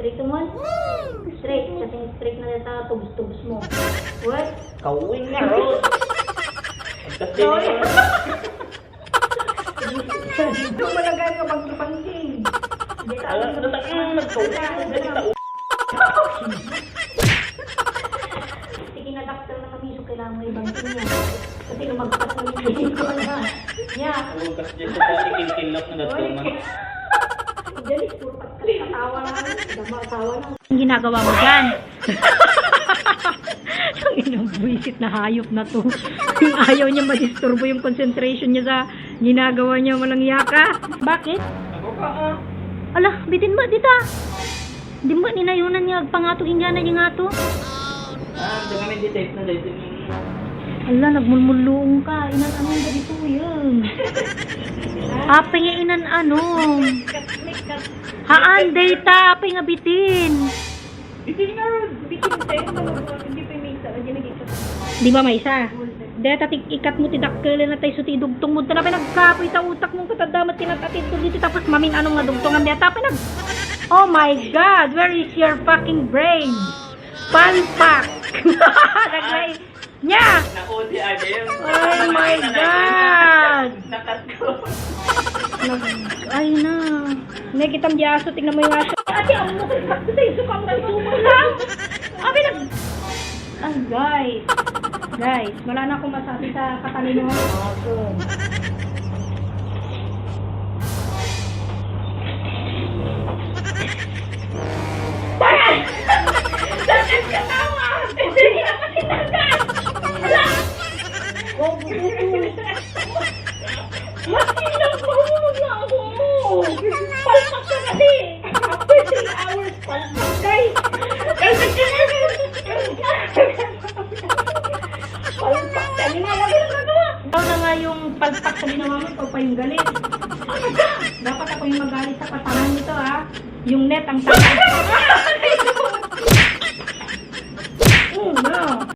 Straight naman. Straight. Kasing straight na data, tubs-tubs mo. What? Kawin nga, Rose. Kasi Yung malagay ka pag-pangking. alam na nagkawin. Sige na, doctor na kami, so kailangan mo ibang niya. Kasi lumagpas na yung ko na. Yeah. Huwag kasi dyan sa pati kinkinlap na natuman. Dali, puro pagkatawa lang. Dama-tawa lang. Ang ginagawa mo dyan? Ang inang buwisit na hayop na to. Yung ayaw niya madisturbo yung concentration niya sa ginagawa niya, walang yaka. Bakit? Ako ka Ala, bitin ba dita? Di ba ninayunan niya agpangato ingana niya nga to? Kami detect na dito yung... Ala, nagmulmulong ka. Inan anong ganito yun? Ape nga inan anong. Haan, data. Ape nga bitin. Bitin nga, bitin tayo. Hindi pa may isa. Di ba may isa? Data ikat mo tidakkel na tayo suti dugtong mo. Tanapay nagkapoy ta utak mong katadamat tinatatid ko dito. Tapos maming anong nga dugtongan data. Tapos oh my God! Where is your fucking brain? Palpak! Naglay niya! Naku, si Adem. Oh my God! Nakato. Ay na. May kitang diyaso. Tingnan mo yung aso. Ate, ang mo kasi sa iso ka mga isuman lang. Abi na. Ay, guys. Guys, wala na akong masabi sa katalino. Awesome. Bakit ka tawa? Hindi na kasi nagas! Wala! Oh, buto. Masinang mahulog na ako! Palpak ka kasi! After 3 hours, palpak guys! Palpak ka! Hindi nga lagi na nagawa! Ikaw na nga yung palpak sa ginawa mo, ikaw pa yung galit. Dapat ako yung magalit sa pasangan nito, ha? Yung net ang tawag.